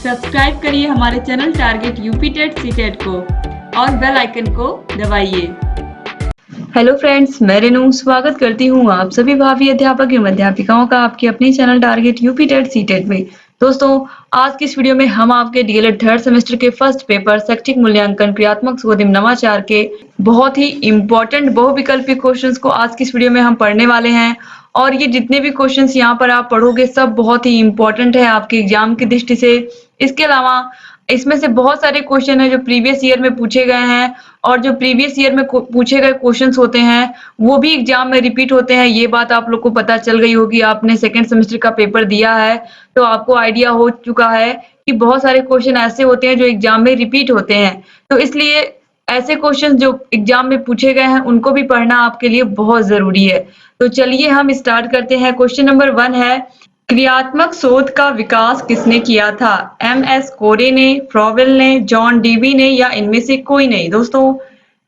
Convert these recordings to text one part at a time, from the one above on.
Subscribe करिए हमारे channel target UP TET CTET को और बेल आइकन को दबाइए। हेलो फ्रेंड्स, मैं रेनू स्वागत करती हूँ आप सभी भावी अध्यापक एवं अध्यापिकाओं का आपके अपने channel target UP TET CTET में। दोस्तों, आज की इस वीडियो में हम आपके डीएलएड थर्ड सेमेस्टर के फर्स्ट पेपर शैक्षिक मूल्यांकन क्रियात्मक शोध एवं नवाचार के बहुत ही इंपॉर्टेंट बहुविकल्पी क्वेश्चंस को आज की इस वीडियो में हम पढ़ने वाले हैं। और ये जितने भी क्वेश्चंस यहाँ पर आप पढ़ोगे सब बहुत ही इंपॉर्टेंट है आपके एग्जाम की दृष्टि से। इसके अलावा इसमें से बहुत सारे क्वेश्चन है जो प्रीवियस ईयर में पूछे गए हैं और जो प्रीवियस ईयर में पूछे गए क्वेश्चंस होते हैं वो भी एग्जाम में रिपीट होते हैं। ये बात आप लोग को पता चल गई होगी, आपने सेकंड सेमेस्टर का पेपर दिया है तो आपको आइडिया हो चुका है कि बहुत सारे क्वेश्चन ऐसे होते हैं जो एग्जाम में रिपीट होते हैं। तो इसलिए ऐसे क्वेश्चन जो एग्जाम में पूछे गए हैं उनको भी पढ़ना आपके लिए बहुत जरूरी है। तो चलिए हम स्टार्ट करते हैं। क्वेश्चन नंबर 1 है, क्रियात्मक शोध का विकास किसने किया था? एम.एस. कोरे ने, फ्रॉवेल ने, जॉन डीवी ने या इनमें से कोई नहीं? दोस्तों,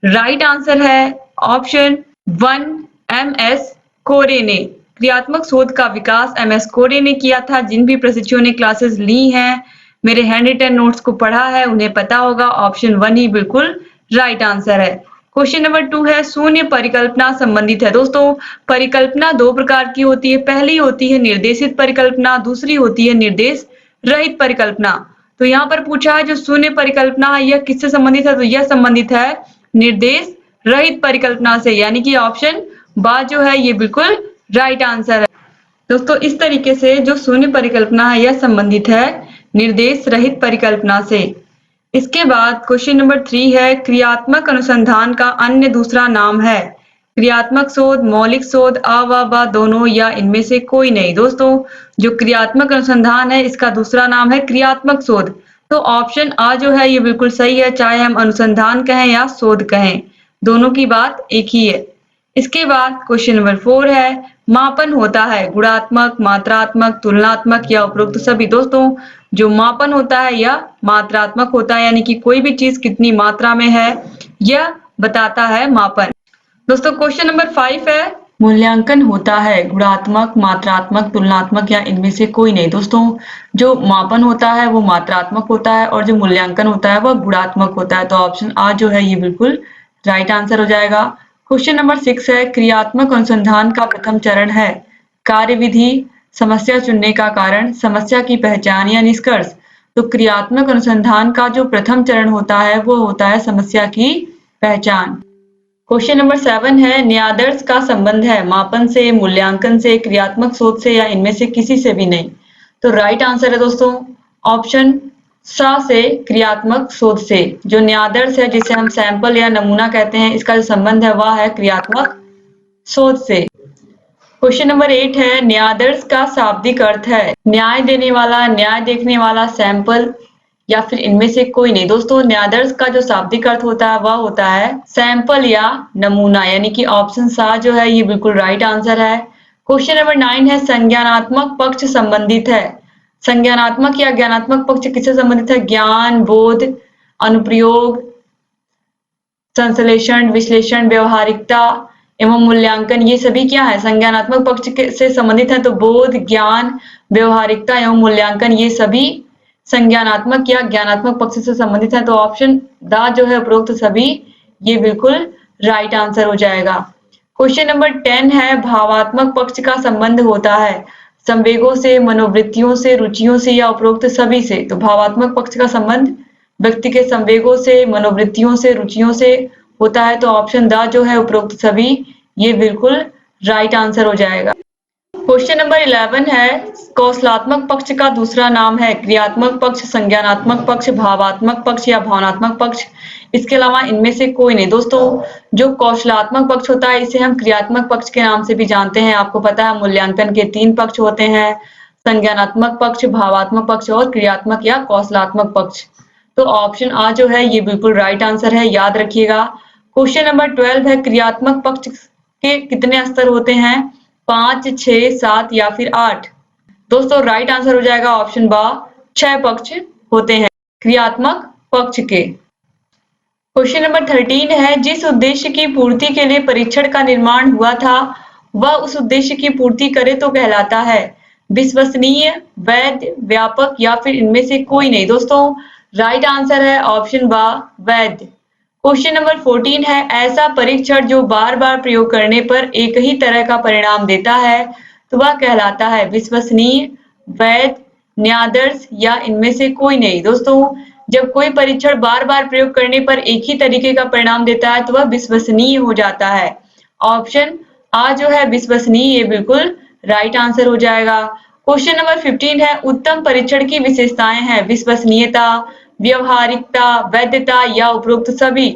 राइट आंसर है ऑप्शन 1 एम.एस. कोरे ने। क्रियात्मक शोध का विकास एम.एस. कोरे ने किया था। जिन भी प्रशिक्षुओं ने क्लासेस ली हैं, मेरे हैंड रिटन नोट्स को पढ़ा है, उन्हें पता होगा ऑप्शन 1 ही बिल्कुल राइट आंसर है। क्वेश्चन नंबर 2 है, शून्य परिकल्पना संबंधित है। दोस्तों, परिकल्पना दो प्रकार की होती है। पहली होती है निर्देशित परिकल्पना, दूसरी होती है निर्देश रहित परिकल्पना। तो यहाँ पर पूछा है जो शून्य परिकल्पना है यह किससे संबंधित है? तो यह संबंधित है निर्देश रहित परिकल्पना से, यानी कि ऑप्शन बा जो है ये बिल्कुल राइट आंसर है। दोस्तों, इस तरीके से जो शून्य परिकल्पना है यह संबंधित है निर्देश रहित परिकल्पना से। इसके बाद क्वेश्चन नंबर 3 है, क्रियात्मक अनुसंधान का अन्य दूसरा नाम है? क्रियात्मक शोध, मौलिक शोध, अ व ब दोनों या इनमें से कोई नहीं? दोस्तों, जो क्रियात्मक अनुसंधान है इसका दूसरा नाम है क्रियात्मक शोध। तो ऑप्शन आ जो है ये बिल्कुल सही है, चाहे हम अनुसंधान कहें या शोध कहें, दोनों की बात एक ही है। इसके बाद क्वेश्चन नंबर 4 है, मापन होता है गुणात्मक, मात्रात्मक, तुलनात्मक या उपरोक्त सभी? दोस्तों, जो मापन होता है यह मात्रात्मक होता है, यानी कि कोई भी चीज कितनी मात्रा में है यह बताता है मापन। दोस्तों, क्वेश्चन नंबर 5 है, मूल्यांकन होता है गुणात्मक, मात्रात्मक, तुलनात्मक या इनमें से कोई नहीं? दोस्तों, जो मापन होता है वो मात्रात्मक होता है और जो मूल्यांकन होता है वह गुणात्मक होता है। तो ऑप्शन आ जो है ये बिल्कुल राइट आंसर हो जाएगा। क्वेश्चन नंबर 6 है, क्रियात्मक अनुसंधान का प्रथम चरण है? कार्यविधि, समस्या चुनने का कारण, समस्या की पहचान या निष्कर्ष? तो क्रियात्मक अनुसंधान का जो प्रथम चरण होता है वो होता है समस्या की पहचान। क्वेश्चन नंबर 7 है, न्यायादर्श का संबंध है मापन से, मूल्यांकन से, क्रियात्मक शोध से या इनमें से किसी से भी नहीं? तो राइट आंसर है दोस्तों ऑप्शन सा से, क्रियात्मक शोध से। जो न्यायादर्श है जिसे हम सैंपल या नमूना कहते हैं, इसका जो संबंध है वह है क्रियात्मक शोध से। क्वेश्चन नंबर 8 है, न्यायादर्श का शाब्दिक अर्थ है? न्याय देने वाला, न्याय देखने वाला, सैंपल या फिर इनमें से कोई नहीं? दोस्तों, न्यायादर्श का जो शाब्दिक अर्थ होता है वह होता है सैंपल या नमूना, यानी कि ऑप्शन सा जो है ये बिल्कुल राइट आंसर है। क्वेश्चन नंबर 9 है, संज्ञानात्मक पक्ष संबंधित है? संज्ञानात्मक या ज्ञानात्मक पक्ष किससे संबंधित है? ज्ञान, बोध, अनुप्रयोग, संश्लेषण, विश्लेषण, व्यवहारिकता एवं मूल्यांकन, ये सभी क्या है? संज्ञानात्मक पक्ष से संबंधित है। तो बोध, ज्ञान, व्यवहारिकता एवं मूल्यांकन ये सभी संज्ञानात्मक या ज्ञानात्मक पक्ष से संबंधित है। तो ऑप्शन द जो है उपरोक्त सभी ये बिल्कुल राइट आंसर हो जाएगा। क्वेश्चन नंबर 10 है, भावात्मक पक्ष का संबंध होता है संवेगों से, मनोवृत्तियों से, रुचियों से या उपरोक्त सभी से? तो भावात्मक पक्ष का संबंध व्यक्ति के संवेगों से, मनोवृत्तियों से, रुचियों से होता है। तो ऑप्शन द जो है उपरोक्त सभी ये बिल्कुल राइट आंसर हो जाएगा। क्वेश्चन नंबर 11 है, कौशलात्मक पक्ष का दूसरा नाम है? क्रियात्मक पक्ष, संज्ञानात्मक पक्ष, भावात्मक पक्ष या भावनात्मक पक्ष? इसके अलावा इनमें से कोई नहीं? दोस्तों, जो कौशलात्मक पक्ष होता है इसे हम क्रियात्मक पक्ष के नाम से भी जानते हैं। आपको पता है मूल्यांकन के 3 पक्ष होते हैं, संज्ञानात्मक पक्ष, भावात्मक पक्ष और क्रियात्मक या कौशलात्मक पक्ष। तो ऑप्शन आ जो है ये बिल्कुल राइट आंसर है, याद रखिएगा। क्वेश्चन नंबर 12 है, क्रियात्मक पक्ष के कितने स्तर होते हैं? 5, 6, 7 या फिर 8? दोस्तों, राइट आंसर हो जाएगा ऑप्शन बा, 6 पक्ष होते हैं क्रियात्मक पक्ष के। क्वेश्चन नंबर 13 है, जिस उद्देश्य की पूर्ति के लिए परीक्षण का निर्माण हुआ था वह उस उद्देश्य की पूर्ति करे तो कहलाता है? विश्वसनीय, वैध, व्यापक या फिर इनमें से कोई नहीं। दोस्तों राइट आंसर है ऑप्शन बा वैध। क्वेश्चन नंबर 14 है, ऐसा परीक्षण जो बार बार प्रयोग करने पर एक ही तरह का परिणाम देता है तो वह कहलाता है विश्वसनीय, वैध, न्यायादर्श या इनमें से कोई नहीं। दोस्तों जब कोई परीक्षण बार बार प्रयोग करने पर एक ही तरीके का परिणाम देता है तो वह विश्वसनीय हो जाता है। ऑप्शन आ जो है विश्वसनीय, ये बिल्कुल राइट आंसर हो जाएगा। क्वेश्चन नंबर 15 है, उत्तम परीक्षण की विशेषताएं हैं विश्वसनीयता, व्यवहारिकता, वैधता या उपरोक्त सभी।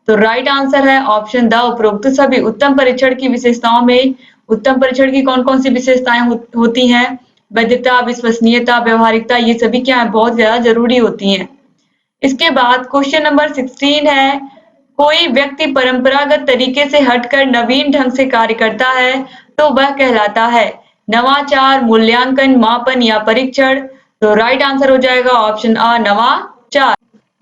तो राइट आंसर है ऑप्शन द उपरोक्त सभी। उत्तम परीक्षण की विशेषताओं में उत्तम परीक्षण की कौन कौन सी विशेषताएं होती हैं? वैधता, विश्वसनीयता, व्यवहारिकता, ये सभी क्या है बहुत ज्यादा जरूरी होती हैं। इसके बाद क्वेश्चन नंबर 16 है, कोई व्यक्ति परंपरागत तरीके से हटकर नवीन ढंग से कार्य करता है तो वह कहलाता है नवाचार, मूल्यांकन, मापन या परीक्षण। तो राइट आंसर हो जाएगा ऑप्शन आ नवाचार।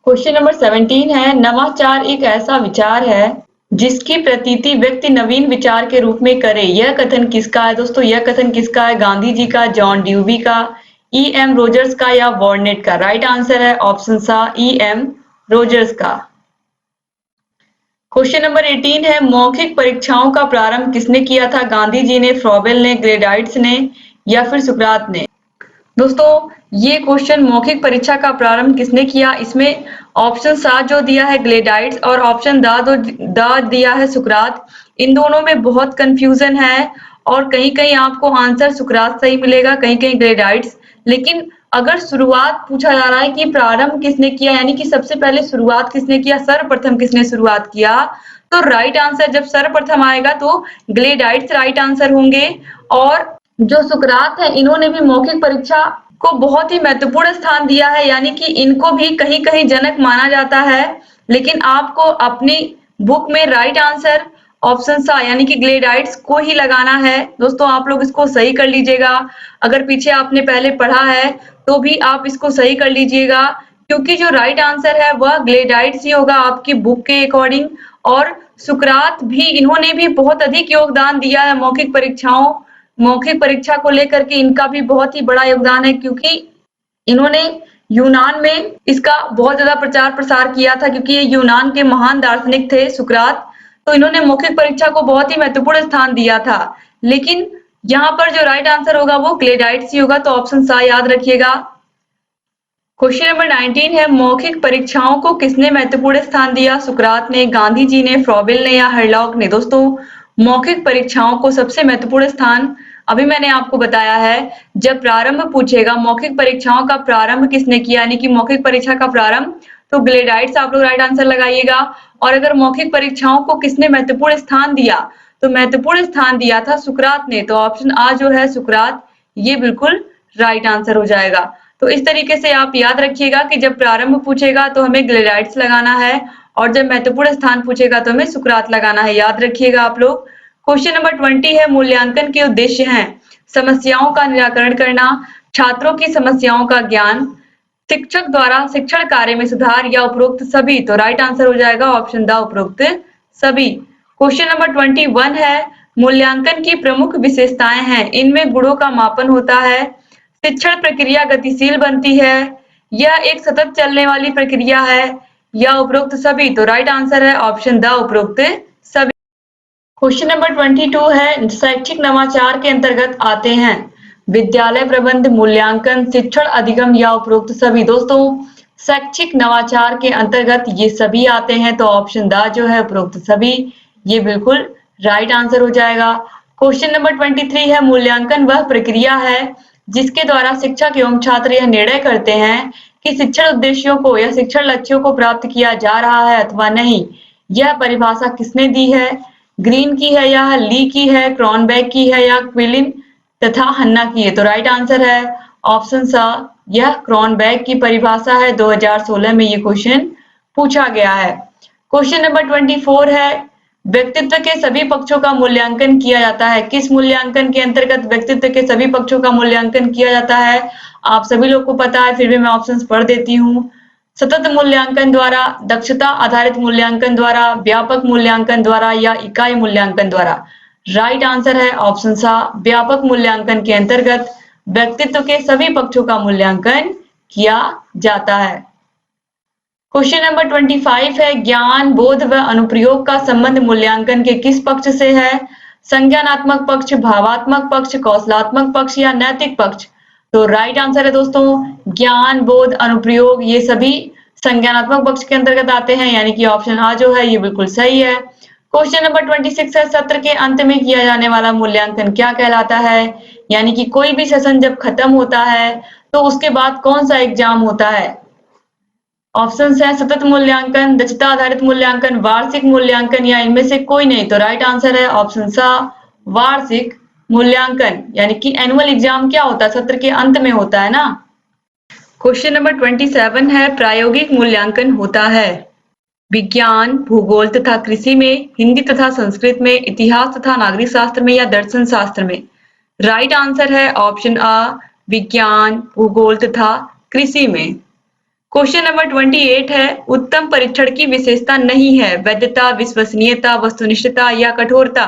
क्वेश्चन नंबर 17 है, नवाचार एक ऐसा विचार है जिसकी प्रतीति व्यक्ति नवीन विचार के रूप में करे। यह कथन किसका है? दोस्तों यह कथन किसका है? गांधी जी का, जॉन ड्यूवी का, E.M. रोजर्स का या वॉर्नेट का? राइट आंसर है ऑप्शन सा E.M. रोजर्स का। क्वेश्चन नंबर 18 है, मौखिक परीक्षाओं का प्रारंभ किसने किया था? गांधी जी ने, फ्रॉबेल ने, ग्रेडाइट्स ने या फिर सुकरात ने? दोस्तों ये क्वेश्चन मौखिक परीक्षा का प्रारंभ किसने किया, इसमें ऑप्शन सा जो दिया है ग्लेडाइट्स और ऑप्शन द दिया है सुकरात। इन दोनों में बहुत कंफ्यूजन है और कहीं कहीं आपको आंसर सुकरात सही मिलेगा, कहीं कहीं ग्लेडाइट्स। लेकिन अगर शुरुआत पूछा जा रहा है कि प्रारंभ किसने किया, यानी कि सबसे पहले शुरुआत किसने किया, सर्वप्रथम किसने शुरुआत किया, तो राइट आंसर जब सर्वप्रथम आएगा तो ग्लेडाइट्स राइट आंसर होंगे। और जो सुकरात है इन्होंने भी मौखिक परीक्षा को बहुत ही महत्वपूर्ण स्थान दिया है, यानी कि इनको भी कहीं कहीं जनक माना जाता है। लेकिन आपको अपनी बुक में राइट आंसर ऑप्शन सा यानी कि ग्लेडाइट्स को ही लगाना है। दोस्तों आप लोग इसको सही कर लीजिएगा, अगर पीछे आपने पहले पढ़ा है तो भी आप इसको सही कर लीजिएगा, क्योंकि जो राइट आंसर है वह ग्लेडाइट्स ही होगा आपकी बुक के अकॉर्डिंग। और सुकरात भी, इन्होंने भी बहुत अधिक योगदान दिया है मौखिक परीक्षा को लेकर के इनका भी बहुत ही बड़ा योगदान है, क्योंकि इन्होंने यूनान में इसका बहुत ज्यादा प्रचार प्रसार किया था, क्योंकि ये यूनान के महान दार्शनिक थे सुकरात। तो इन्होंने मौखिक परीक्षा को बहुत ही महत्वपूर्ण स्थान दिया था। लेकिन यहाँ पर जो राइट आंसर होगा वो ग्लेडाइट्स ही होगा, तो ऑप्शन सा याद रखिएगा। क्वेश्चन नंबर 19 है, मौखिक परीक्षाओं को किसने महत्वपूर्ण स्थान दिया? सुकरात ने, गांधी जी ने, फ्रॉबेल ने या हरलॉक ने? दोस्तों मौखिक परीक्षाओं को सबसे महत्वपूर्ण स्थान अभी मैंने आपको बताया है, जब प्रारंभ पूछेगा मौखिक परीक्षाओं का प्रारंभ किसने किया, यानी कि मौखिक परीक्षा का प्रारंभ, तो ग्लेडाइट्स आप लोग राइट आंसर लगाइएगा। और अगर मौखिक परीक्षाओं को किसने महत्वपूर्ण स्थान दिया, तो महत्वपूर्ण स्थान दिया था सुकरात ने, तो ऑप्शन आ जो है सुकरात, ये बिल्कुल राइट आंसर हो जाएगा। तो इस तरीके से आप याद रखिएगा कि जब प्रारंभ पूछेगा तो हमें ग्लेडाइट्स लगाना है और जब महत्वपूर्ण स्थान पूछेगा तो हमें सुकरात लगाना है, याद रखिएगा आप लोग। क्वेश्चन नंबर 20 है, मूल्यांकन के उद्देश्य हैं समस्याओं का निराकरण करना, छात्रों की समस्याओं का ज्ञान, शिक्षक द्वारा शिक्षण कार्य में सुधार या उपरोक्त सभी। तो राइट आंसर हो जाएगा ऑप्शन द उपरोक्त सभी। क्वेश्चन नंबर 21 है, मूल्यांकन की प्रमुख विशेषताएं हैं, इनमें गुणों का मापन होता है, शिक्षण प्रक्रिया गतिशील बनती है, यह एक सतत चलने वाली प्रक्रिया है या उपरोक्त सभी। तो राइट आंसर है ऑप्शन द उपरोक्त सभी। क्वेश्चन नंबर 22 है, शैक्षिक नवाचार के अंतर्गत आते हैं विद्यालय प्रबंध, मूल्यांकन, शिक्षण अधिगम या उपरोक्त सभी। दोस्तों शैक्षिक नवाचार के अंतर्गत ये सभी आते हैं, तो ऑप्शन द जो है उपरोक्त सभी, ये बिल्कुल राइट आंसर हो जाएगा। क्वेश्चन नंबर 23 है, मूल्यांकन वह प्रक्रिया है जिसके द्वारा शिक्षक एवं छात्र यह निर्णय करते हैं कि शिक्षण उद्देश्यों को या शिक्षण लक्ष्यों को प्राप्त किया जा रहा है अथवा नहीं। यह परिभाषा किसने दी है? ग्रीन की है या ली की है, क्रॉनबेक की है या क्विलिन तथा हन्ना की है? तो राइट आंसर है ऑप्शन सा, यह क्रॉनबेक की परिभाषा है। 2016 में ये क्वेश्चन पूछा गया है। क्वेश्चन नंबर 24 है, व्यक्तित्व के सभी पक्षों का मूल्यांकन किया जाता है, किस मूल्यांकन के अंतर्गत व्यक्तित्व के सभी पक्षों का मूल्यांकन किया जाता है? आप सभी लोग को पता है, फिर भी मैं ऑप्शंस पढ़ देती हूँ। सतत मूल्यांकन द्वारा, दक्षता आधारित मूल्यांकन द्वारा, व्यापक मूल्यांकन द्वारा या इकाई मूल्यांकन द्वारा? राइट आंसर है ऑप्शन सा, व्यापक मूल्यांकन के अंतर्गत व्यक्तित्व के सभी पक्षों का मूल्यांकन किया जाता है। क्वेश्चन नंबर 25 है, ज्ञान, बोध व अनुप्रयोग का संबंध मूल्यांकन के किस पक्ष से है? संज्ञानात्मक पक्ष, भावात्मक पक्ष, कौशलात्मक पक्ष या नैतिक पक्ष? तो राइट आंसर है दोस्तों ज्ञान, बोध, अनुप्रयोग ये सभी संज्ञानात्मक पक्ष के अंतर्गत आते हैं, यानी कि ऑप्शन आ जो है ये बिल्कुल सही है। क्वेश्चन नंबर 26 है, सत्र के अंत में किया जाने वाला मूल्यांकन क्या कहलाता है? यानी कि कोई भी सेशन जब खत्म होता है तो उसके बाद कौन सा एग्जाम होता है? ऑप्शंस हैं सतत मूल्यांकन, दक्षता आधारित मूल्यांकन, वार्षिक मूल्यांकन या इनमें से कोई नहीं। तो राइट आंसर है ऑप्शन सा वार्षिक मूल्यांकन, यानी कि एनुअल एग्जाम क्या होता है? सत्र के अंत में होता है ना। क्वेश्चन नंबर 27 है, प्रायोगिक मूल्यांकन होता है विज्ञान, भूगोल तथा कृषि में, हिंदी तथा संस्कृत में, इतिहास तथा नागरिक शास्त्र में या दर्शन शास्त्र में? राइट आंसर है ऑप्शन आ विज्ञान, भूगोल तथा कृषि में। क्वेश्चन नंबर 28 है, उत्तम परीक्षण की विशेषता नहीं है वैधता, विश्वसनीयता, वस्तुनिष्ठता या कठोरता?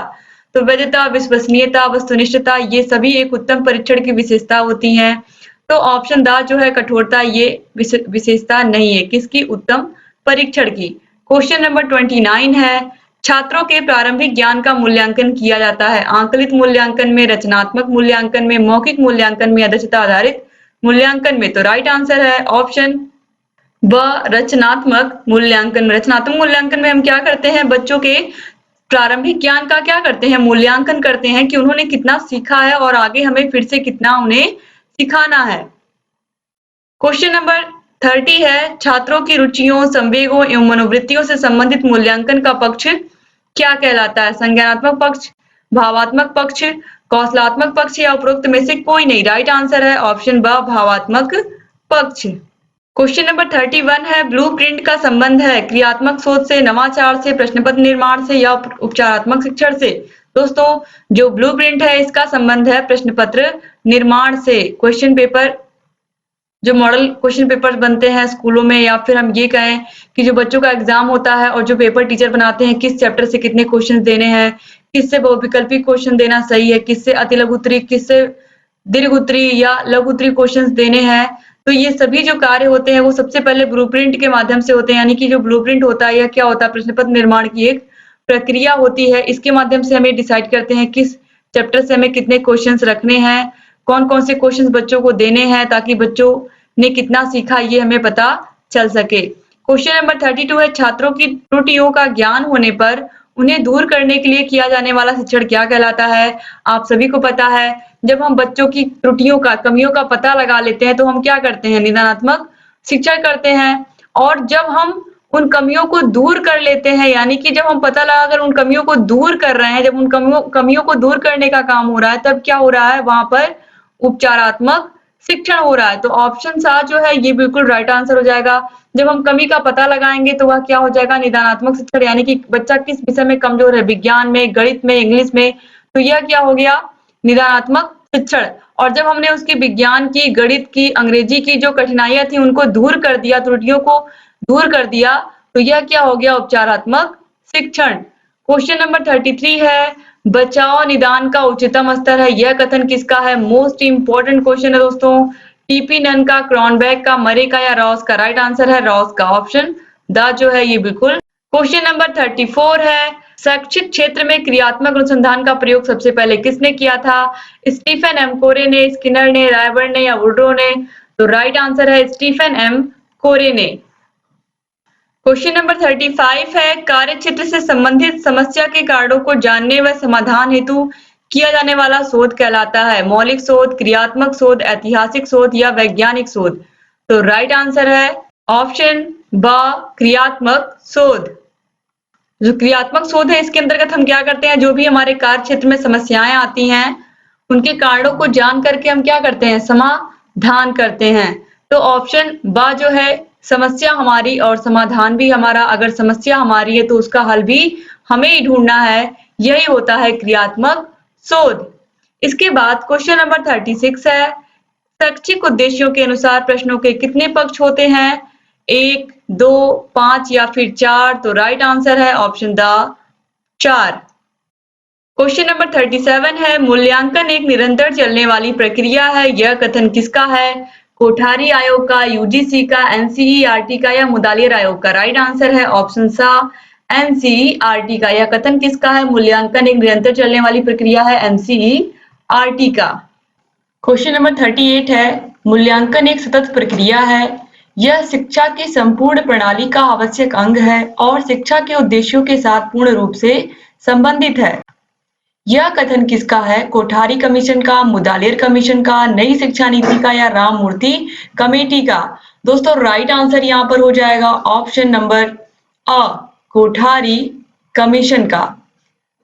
तो वैधता, विश्वसनीयता, वस्तुनिष्ठता ये सभी एक उत्तम परीक्षण की विशेषता होती हैं। तो ऑप्शन दा जो है कठोरता ये विशेषता नहीं है किसकी? उत्तम परीक्षण की। क्वेश्चन नंबर 29 है, छात्रों के प्रारंभिक ज्ञान का मूल्यांकन किया जाता है आंकलित मूल्यांकन में, रचनात्मक मूल्यांकन में, मौखिक मूल्यांकन में या दक्षता आधारित मूल्यांकन में? तो राइट आंसर है ऑप्शन ब रचनात्मक मूल्यांकन। रचनात्मक मूल्यांकन में हम क्या करते हैं? बच्चों के प्रारंभिक ज्ञान का क्या करते हैं? मूल्यांकन करते हैं कि उन्होंने कितना सीखा है और आगे हमें फिर से कितना उन्हें सिखाना है। क्वेश्चन नंबर 30 है, छात्रों की रुचियों, संवेगों एवं मनोवृत्तियों से संबंधित मूल्यांकन का पक्ष क्या कहलाता है? संज्ञानात्मक पक्ष, भावात्मक पक्ष, कौशलात्मक पक्ष या उपरोक्त में से कोई नहीं? राइट आंसर है ऑप्शन ब भावात्मक पक्ष। क्वेश्चन नंबर 31 है, ब्लूप्रिंट का संबंध है क्रियात्मक सोच से, नवाचार से, प्रश्नपत्र निर्माण से या उपचारात्मक शिक्षण से? दोस्तों जो ब्लूप्रिंट है इसका संबंध है प्रश्नपत्र निर्माण से। क्वेश्चन पेपर जो मॉडल क्वेश्चन पेपर बनते हैं स्कूलों में, या फिर हम ये कहें कि जो बच्चों का एग्जाम होता है और जो पेपर टीचर बनाते हैं किस चैप्टर से कितने क्वेश्चन देने हैं, किससे बहुविकल्पी क्वेश्चन देना सही है, किससे अति लघु उत्तरी, किससे दीर्घ उत्तरी या लघु उत्तरी क्वेश्चन देने हैं। तो ये सभी जो कार्य होते हैं वो सबसे पहले ब्लूप्रिंट के माध्यम से होते हैं, यानी कि जो ब्लूप्रिंट होता है यह क्या होता है? प्रश्न पत्र निर्माण की एक प्रक्रिया होती है। इसके माध्यम से हमें डिसाइड करते हैं किस चैप्टर से हमें कितने क्वेश्चंस रखने हैं, कौन कौन से क्वेश्चंस बच्चों को देने हैं, ताकि बच्चों ने कितना सीखा ये हमें पता चल सके। क्वेश्चन नंबर 32 है, छात्रों की त्रुटियों का ज्ञान होने पर उन्हें दूर करने के लिए किया जाने वाला शिक्षण क्या कहलाता है? आप सभी को पता है जब हम बच्चों की त्रुटियों का, कमियों का पता लगा लेते हैं तो हम क्या करते हैं? निदानात्मक शिक्षण करते हैं। और जब हम उन कमियों को दूर कर लेते हैं, यानी कि जब हम पता लगा कर उन कमियों को दूर कर रहे हैं, जब उन कमियों को दूर करने का काम हो रहा है, तब क्या हो रहा है? वहां पर उपचारात्मक शिक्षण हो रहा है। तो ऑप्शन सा जो है ये बिल्कुल राइट आंसर हो जाएगा। जब हम कमी का पता लगाएंगे तो वह क्या हो जाएगा? निदानात्मक शिक्षण, यानी कि बच्चा किस विषय में कमजोर है, विज्ञान में, गणित में, इंग्लिश में, तो यह क्या हो गया? निदानात्मक शिक्षण। और जब हमने उसकी विज्ञान की, गणित की, अंग्रेजी की जो कठिनाइयां थी उनको दूर कर दिया, त्रुटियों को दूर कर दिया, तो यह क्या हो गया? उपचारात्मक शिक्षण। क्वेश्चन नंबर 33 है, बचाव निदान का उच्चतम स्तर है, यह कथन किसका है? मोस्ट इंपोर्टेंट क्वेश्चन है दोस्तों। टीपी नन का, क्रॉनबेक का, मरे का या रॉस का? राइट आंसर है रॉस का, ऑप्शन द जो है ये बिल्कुल। क्वेश्चन नंबर 34 है, शैक्षिक क्षेत्र में क्रियात्मक अनुसंधान का प्रयोग सबसे पहले किसने किया था? स्टीफन एम कोरे ने, स्किनर ने, रायबर्न ने या वुड्रो ने? तो राइट आंसर है स्टीफन एम कोरे ने। क्वेश्चन नंबर 35 है, कार्य क्षेत्र से संबंधित समस्या के कारणों को जानने व समाधान हेतु किया जाने वाला शोध कहलाता है? मौलिक शोध, क्रियात्मक शोध, ऐतिहासिक शोध या वैज्ञानिक शोध? तो राइट आंसर है ऑप्शन ब क्रियात्मक शोध। जो क्रियात्मक शोध है इसके अंतर्गत हम क्या करते हैं? जो भी हमारे कार्य क्षेत्र में समस्याएं आती हैं उनके कारणों को जान करके हम क्या करते हैं? समाधान करते हैं। तो ऑप्शन ब जो है समस्या हमारी और समाधान भी हमारा। अगर समस्या हमारी है तो उसका हल भी हमें ही ढूंढना है, यही होता है क्रियात्मक शोध। इसके बाद क्वेश्चन नंबर 36 है, शैक्षिक उद्देश्यों के अनुसार प्रश्नों के कितने पक्ष होते हैं? 1, 2, 5 या फिर 4? तो राइट आंसर है ऑप्शन द 4। क्वेश्चन नंबर 37 है, मूल्यांकन एक निरंतर चलने वाली प्रक्रिया है, यह कथन किसका है? कोठारी आयोग का, यूजीसी का, एनसीईआरटी का या मुदालियर आयोग का? राइट आंसर है ऑप्शन सा एनसीईआरटी का। यह कथन किसका है? मूल्यांकन एक निरंतर चलने वाली प्रक्रिया है, एनसीईआरटी का। क्वेश्चन नंबर 38 है, मूल्यांकन एक सतत प्रक्रिया है, यह शिक्षा की संपूर्ण प्रणाली का आवश्यक अंग है और शिक्षा के उद्देश्यों के साथ पूर्ण रूप से संबंधित है। यह कथन किसका है? कोठारी कमीशन का, मुदालियर कमीशन का, नई शिक्षा नीति का या राममूर्ति कमेटी का? दोस्तों राइट आंसर यहाँ पर हो जाएगा ऑप्शन नंबर अ, कोठारी कमीशन का।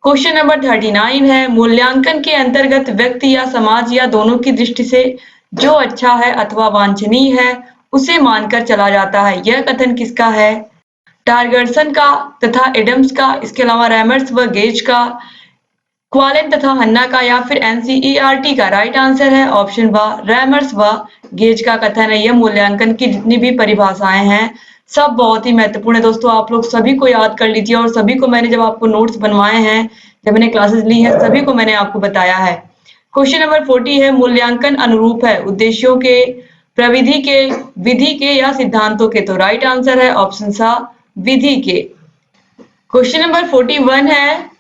क्वेश्चन नंबर 39 है, मूल्यांकन के अंतर्गत व्यक्ति या समाज या दोनों की दृष्टि से जो अच्छा है अथवा वांछनीय है उसे मानकर चला जाता है, यह कथन किसका है? टारगर्सन का तथा एडम्स का, इसके अलावा रैमर्स व गेज का, क्वालेन तथा हन्ना का या फिर एनसीईआरटी का? राइट आंसर है ऑप्शन व रैमर्स व गेज का कथन है। यह मूल्यांकन की जितनी भी परिभाषाएं हैं सब बहुत ही महत्वपूर्ण है दोस्तों, आप लोग सभी को याद कर लीजिए और सभी को मैंने जब आपको नोट्स बनवाए हैं, जब मैंने क्लासेस ली है, सभी को मैंने आपको बताया है। क्वेश्चन नंबर 40 है, मूल्यांकन अनुरूप है उद्देश्यों के, प्रविधि के, विधि के या सिद्धांतों के? तो राइट आंसर है ऑप्शन सा विधि के। क्वेश्चन नंबर 41 है,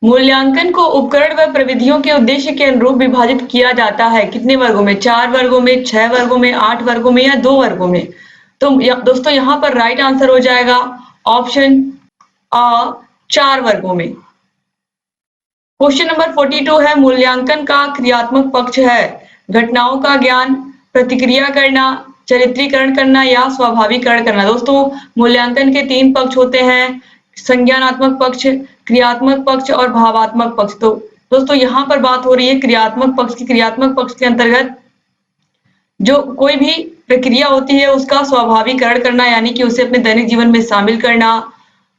मूल्यांकन को उपकरण व प्रविधियों के उद्देश्य के अनुरूप विभाजित किया जाता है, कितने वर्गों में? 4 वर्गों में, 6 वर्गों में, 8 वर्गों में या 2 वर्गों में? तो दोस्तों यहाँ पर राइट आंसर हो जाएगा ऑप्शन अ 4 वर्गों में। क्वेश्चन नंबर 42 है, मूल्यांकन का क्रियात्मक पक्ष है घटनाओं का ज्ञान, प्रतिक्रिया करना, चरित्रीकरण करना या स्वाभाविकरण करना? दोस्तों मूल्यांकन के 3 पक्ष होते हैं, संज्ञानात्मक पक्ष, क्रियात्मक पक्ष और भावात्मक पक्ष। तो दोस्तों यहाँ पर बात हो रही है क्रियात्मक पक्ष की। क्रियात्मक पक्ष के अंतर्गत जो कोई भी प्रक्रिया होती है उसका स्वाभाविकरण करना, यानी कि उसे अपने दैनिक जीवन में शामिल करना।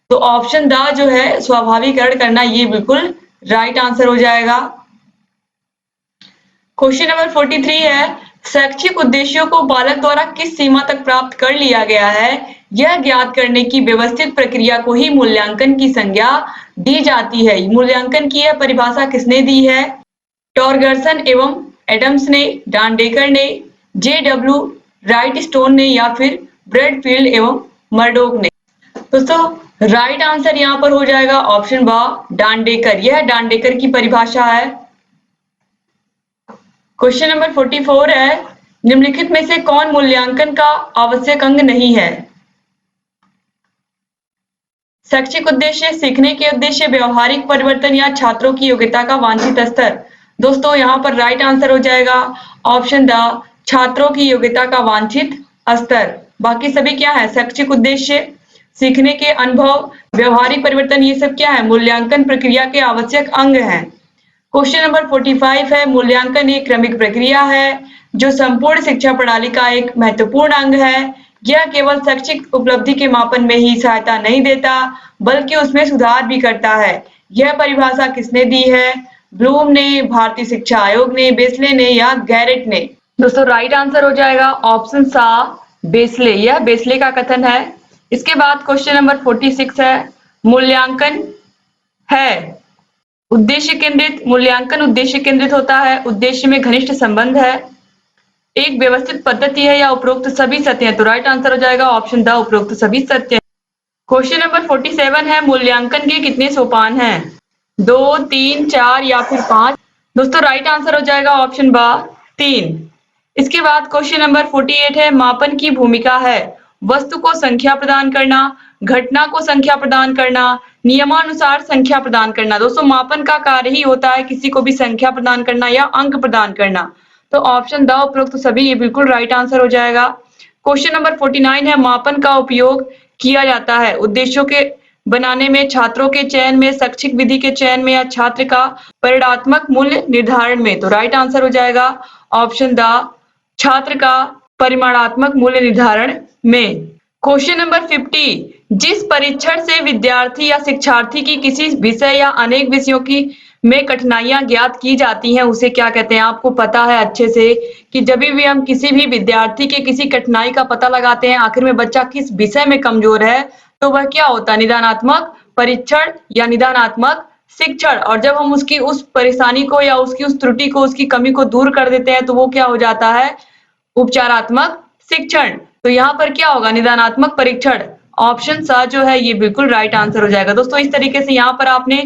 तो ऑप्शन द जो है स्वाभाविकरण करना, ये बिल्कुल राइट आंसर हो जाएगा। क्वेश्चन नंबर 43 है, शैक्षिक उद्देश्यों को बालक द्वारा किस सीमा तक प्राप्त कर लिया गया है, यह ज्ञात करने की व्यवस्थित प्रक्रिया को ही मूल्यांकन की संज्ञा दी जाती है। मूल्यांकन की यह परिभाषा किसने दी है? टॉर्गर्सन एवं एडम्स ने, डांडेकर ने, जेडब्ल्यू राइट स्टोन ने या फिर ब्रेडफील्ड एवं मर्डोक ने? दोस्तों राइट आंसर यहाँ पर हो जाएगा ऑप्शन बा डांडेकर। यह डांडेकर की परिभाषा है। क्वेश्चन नंबर 44 है, निम्नलिखित में से कौन मूल्यांकन का आवश्यक अंग नहीं है? शैक्षिक उद्देश्य, सीखने के उद्देश्य, व्यवहारिक परिवर्तन या छात्रों की योग्यता का वांछित स्तर? दोस्तों यहाँ पर राइट आंसर हो जाएगा ऑप्शन द छात्रों की योग्यता का वांछित स्तर। बाकी सभी क्या है? शैक्षिक उद्देश्य, सीखने के अनुभव, व्यवहारिक परिवर्तन, ये सब क्या है? मूल्यांकन प्रक्रिया के आवश्यक अंग हैं। क्वेश्चन नंबर 45 है, मूल्यांकन एक क्रमिक प्रक्रिया है जो संपूर्ण शिक्षा प्रणाली का एक महत्वपूर्ण अंग है। यह केवल शैक्षिक उपलब्धि के मापन में ही सहायता नहीं देता बल्कि उसमें सुधार भी करता है। यह परिभाषा किसने दी है? ब्लूम ने, भारतीय शिक्षा आयोग ने, बेसले ने या गैरेट ने? दोस्तों राइट आंसर हो जाएगा ऑप्शन सा बेसले। यह बेसले का कथन है। इसके बाद क्वेश्चन नंबर 46 है, मूल्यांकन है उद्देश्य केंद्रित। मूल्यांकन उद्देश्य केंद्रित होता है, उद्देश्य में घनिष्ठ संबंध है, एक व्यवस्थित पद्धति है या उपरोक्त सभी सत्य है? तो राइट आंसर हो जाएगा ऑप्शन द उपरोक्त सभी सत्य। क्वेश्चन नंबर 47 है, मूल्यांकन के कितने सोपान हैं? 2, 3, 4 या फिर 5? दोस्तों राइट आंसर हो जाएगा ऑप्शन बा 3। इसके बाद क्वेश्चन नंबर 48 है, मापन की भूमिका है वस्तु को संख्या प्रदान करना, घटना को संख्या प्रदान करना, नियमानुसार संख्या प्रदान करना? दोस्तों मापन का कार्य ही होता है किसी को भी संख्या प्रदान करना या अंक प्रदान करना। तो ऑप्शन द उपरोक्त सभी ये बिल्कुल राइट आंसर हो जाएगा। क्वेश्चन नंबर 49 है, मापन का उपयोग किया जाता है उद्देश्यों के बनाने में, छात्रों के चयन में, शैक्षिक विधि के चयन में या छात्र का परिणात्मक मूल्य निर्धारण में? तो राइट आंसर हो जाएगा ऑप्शन द छात्र का परिमाणात्मक मूल्य निर्धारण में। क्वेश्चन नंबर 50, जिस परीक्षण से विद्यार्थी या शिक्षार्थी की किसी विषय या अनेक विषयों की में कठिनाइयां ज्ञात की जाती हैं उसे क्या कहते हैं? आपको पता है अच्छे से कि जब भी हम किसी भी विद्यार्थी के किसी कठिनाई का पता लगाते हैं, आखिर में बच्चा किस विषय में कमजोर है, तो वह क्या होता है? निदानात्मक परीक्षण या निदानात्मक शिक्षण, और जब हम उसकी उस परेशानी को या उसकी उस त्रुटि को, उसकी कमी को दूर कर देते हैं तो वो क्या हो जाता है? उपचारात्मक शिक्षण। तो यहाँ पर क्या होगा? निदानात्मक परीक्षण। ऑप्शन सा जो है ये बिल्कुल राइट आंसर हो जाएगा। दोस्तों इस तरीके से यहाँ पर आपने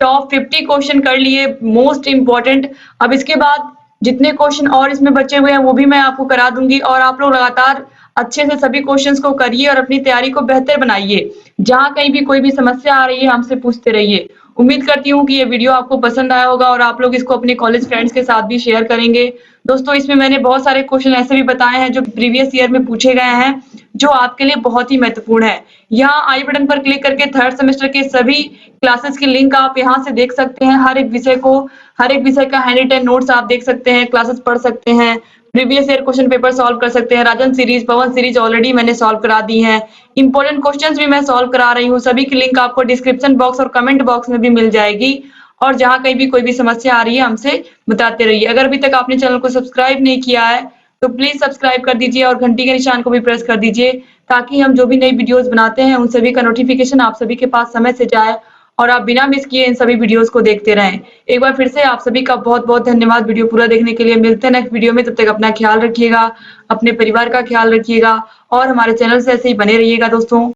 टॉप 50 क्वेश्चन कर लिए, मोस्ट इंपॉर्टेंट। अब इसके बाद जितने क्वेश्चन और इसमें बचे हुए हैं वो भी मैं आपको करा दूंगी, और आप लोग लगातार अच्छे से सभी क्वेश्चंस को करिए और अपनी तैयारी को बेहतर बनाइए। जहां कहीं भी कोई भी समस्या आ रही है हमसे पूछते रहिए। उम्मीद करती हूँ कि ये वीडियो आपको पसंद आया होगा और आप लोग इसको अपने कॉलेज फ्रेंड्स के साथ भी शेयर करेंगे। दोस्तों इसमें मैंने बहुत सारे क्वेश्चन ऐसे भी बताए हैं जो प्रीवियस ईयर में पूछे गए हैं, जो आपके लिए बहुत ही महत्वपूर्ण है। यहाँ आई बटन पर क्लिक करके थर्ड सेमेस्टर के सभी क्लासेस की लिंक आप यहाँ से देख सकते हैं। हर एक विषय का हैंड रिटन नोट्स आप देख सकते हैं, क्लासेस पढ़ सकते हैं, previous year question paper solve कर सकते हैं। राजन सीरीज, पवन सीरीज ऑलरेडी मैंने सॉल्व करा दी हैं। इंपॉर्टेंट क्वेश्चंस भी मैं सॉल्व करा रही हूँ। सभी की लिंक आपको डिस्क्रिप्शन बॉक्स और कमेंट बॉक्स में भी मिल जाएगी। और जहां कहीं भी कोई भी समस्या आ रही है हमसे बताते रहिए। अगर अभी तक आपने चैनल को सब्सक्राइब नहीं किया है तो प्लीज सब्सक्राइब कर दीजिए और घंटी के निशान को भी प्रेस कर दीजिए, ताकि हम जो भी नई वीडियोस बनाते हैं उन सभी का नोटिफिकेशन आप सभी के पास समय से जाए और आप बिना मिस किए इन सभी वीडियोस को देखते रहें। एक बार फिर से आप सभी का बहुत बहुत धन्यवाद वीडियो पूरा देखने के लिए। मिलते हैं नेक्स्ट वीडियो में, तब तक अपना ख्याल रखिएगा, अपने परिवार का ख्याल रखिएगा और हमारे चैनल से ऐसे ही बने रहिएगा दोस्तों।